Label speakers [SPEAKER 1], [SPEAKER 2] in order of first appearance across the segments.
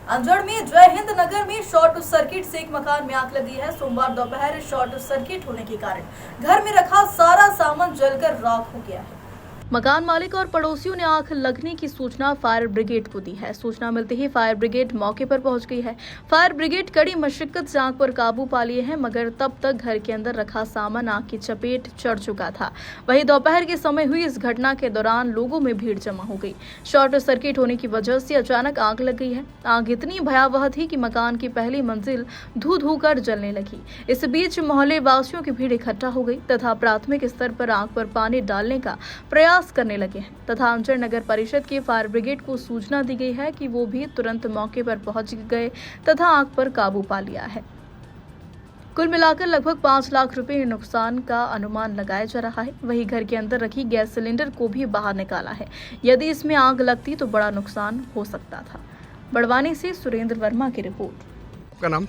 [SPEAKER 1] अंजड़ में जय हिंद नगर में शॉर्ट सर्किट से एक मकान में आग लगी है। सोमवार दोपहर शॉर्ट सर्किट होने के कारण घर में रखा सारा सामान जलकर राख हो गया है। मकान मालिक और पड़ोसियों ने आग लगने की सूचना फायर ब्रिगेड को दी है। सूचना मिलते ही फायर ब्रिगेड मौके पर पहुंच गई है। फायर ब्रिगेड कड़ी मशक्कत से आग पर काबू पा लिए हैं, मगर तब तक घर के अंदर रखा सामान आग की चपेट चढ़ चुका था। वहीं दोपहर के समय हुई इस घटना के दौरान लोगों में भीड़ जमा हो गई। शॉर्ट सर्किट होने की वजह से अचानक आग लग गई है। आग इतनी भयावह थी कि मकान की पहली मंजिल धू धू कर जलने लगी। इस बीच मोहल्ले वासियों की भीड़ इकट्ठा हो गई तथा प्राथमिक स्तर पर आग पर पानी डालने का प्रयास करने लगे हैं तथा अंचल नगर परिषद के फायर ब्रिगेड को सूचना दी गई है कि वो भी तुरंत मौके पर पहुंच गए तथा आग पर काबू पा लिया है। कुल मिलाकर लगभग 5 लाख रुपए नुकसान का अनुमान लगाया जा रहा है। वहीं घर के अंदर रखी गैस सिलेंडर को भी बाहर निकाला है। यदि इसमें आग लगती तो बड़ा नुकसान हो सकता था। बड़वानी से सुरेंद्र वर्मा की रिपोर्ट।
[SPEAKER 2] आपका नाम?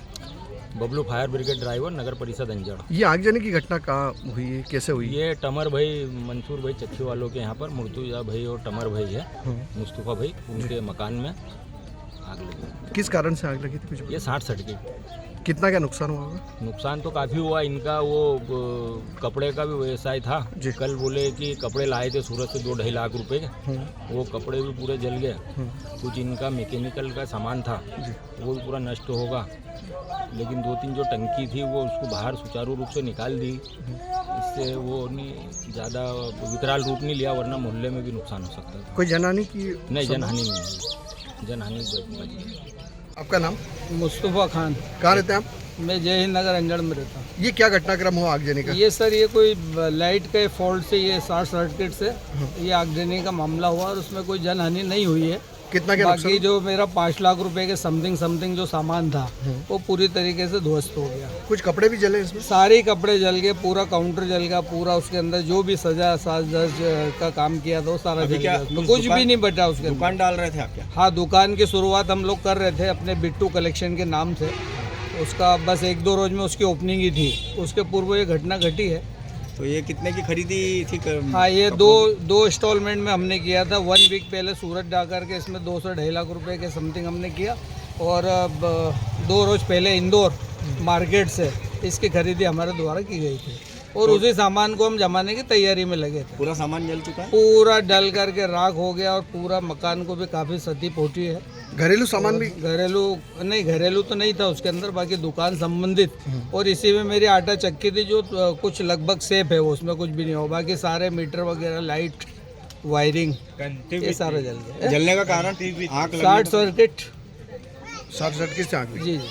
[SPEAKER 3] बबलू फायर ब्रिगेड ड्राइवर, नगर परिषद अंजड़।
[SPEAKER 2] ये आग जलने की घटना कहाँ हुई है, कैसे हुई?
[SPEAKER 3] ये टमर भाई, मंसूर भाई चक्की वालों के यहाँ पर मुर्तुजा भाई और टमर भाई है, मुस्तफ़ा भाई, उनके मकान में आग लगी।
[SPEAKER 2] किस कारण से आग लगी थी कुछ?
[SPEAKER 3] ये 60 सर्किट।
[SPEAKER 2] कितना क्या नुकसान हुआ होगा?
[SPEAKER 3] नुकसान तो काफ़ी हुआ इनका। वो कपड़े का भी व्यवसाय था। कल बोले कि कपड़े लाए थे सूरत से 2-2.5 लाख रुपए के, वो कपड़े भी पूरे जल गए। कुछ इनका मैकेनिकल का सामान था वो भी पूरा नष्ट होगा, लेकिन 2-3 जो टंकी थी वो उसको बाहर सुचारू रूप से निकाल दी। इससे वो नहीं ज़्यादा विकराल रूप नहीं लिया, वरना मोहल्ले में भी नुकसान हो सकता था।
[SPEAKER 2] कोई जनहानि की?
[SPEAKER 3] नहीं, जनहानि नहीं हुई, जनहानि बची।
[SPEAKER 2] आपका नाम?
[SPEAKER 4] मुस्तफ़ा खान।
[SPEAKER 2] कहाँ रहते हैं आप?
[SPEAKER 4] मैं जय हिंद नगर अंजड़ में रहता हूँ।
[SPEAKER 2] ये क्या घटनाक्रम हुआ आग जलने का?
[SPEAKER 4] ये सर, ये कोई लाइट के फॉल्ट से, ये शॉर्ट सर्किट से ये आग जलने का मामला हुआ और उसमें कोई जनहानि नहीं हुई है।
[SPEAKER 2] कितना क्या
[SPEAKER 4] बाकी
[SPEAKER 2] नुकसान?
[SPEAKER 4] जो मेरा 5 लाख रुपए के समथिंग जो सामान था वो पूरी तरीके से ध्वस्त हो गया।
[SPEAKER 2] कुछ कपड़े भी जले इसमें?
[SPEAKER 4] सारे कपड़े जल गए, पूरा काउंटर जल गया, पूरा उसके अंदर जो भी सजा साज का काम किया था वो सारा जल गया। उसमें कुछ भी नहीं बचा उसके अंदर।
[SPEAKER 3] दुकान डाल रहे थे आप क्या?
[SPEAKER 4] हाँ, दुकान की शुरुआत हम लोग कर रहे थे अपने बिट्टू कलेक्शन के नाम से। उसका बस 1-2 रोज में उसकी ओपनिंग ही थी, उसके पूर्व ये घटना घटी है।
[SPEAKER 3] तो ये कितने की खरीदी थी?
[SPEAKER 4] हाँ, ये दो इंस्टॉलमेंट में हमने किया था। 1 वीक पहले सूरत जाकर के इसमें 2 से 2.5 लाख रुपए के समथिंग हमने किया, और 2 रोज पहले इंदौर मार्केट से इसकी खरीदी हमारे द्वारा की गई थी, और उसी सामान को हम जमाने की तैयारी में लगे थे।
[SPEAKER 3] पूरा सामान जल चुका है?
[SPEAKER 4] पूरा डल करके राख हो गया, और पूरा मकान को भी काफ़ी क्षति पहुंची है।
[SPEAKER 2] घरेलू सामान भी?
[SPEAKER 4] घरेलू तो नहीं था उसके अंदर, बाकी दुकान संबंधित। और इसी में मेरी आटा चक्की थी जो कुछ लगभग सेफ है, वो उसमें कुछ भी नहीं हो। बाकी सारे मीटर वगैरह, लाइट, वायरिंग, ये सारा जल गया।
[SPEAKER 3] जलने का कारण
[SPEAKER 4] शॉर्ट सर्किट।
[SPEAKER 2] शॉर्ट सर्किट से आग लगी?
[SPEAKER 4] जी जी।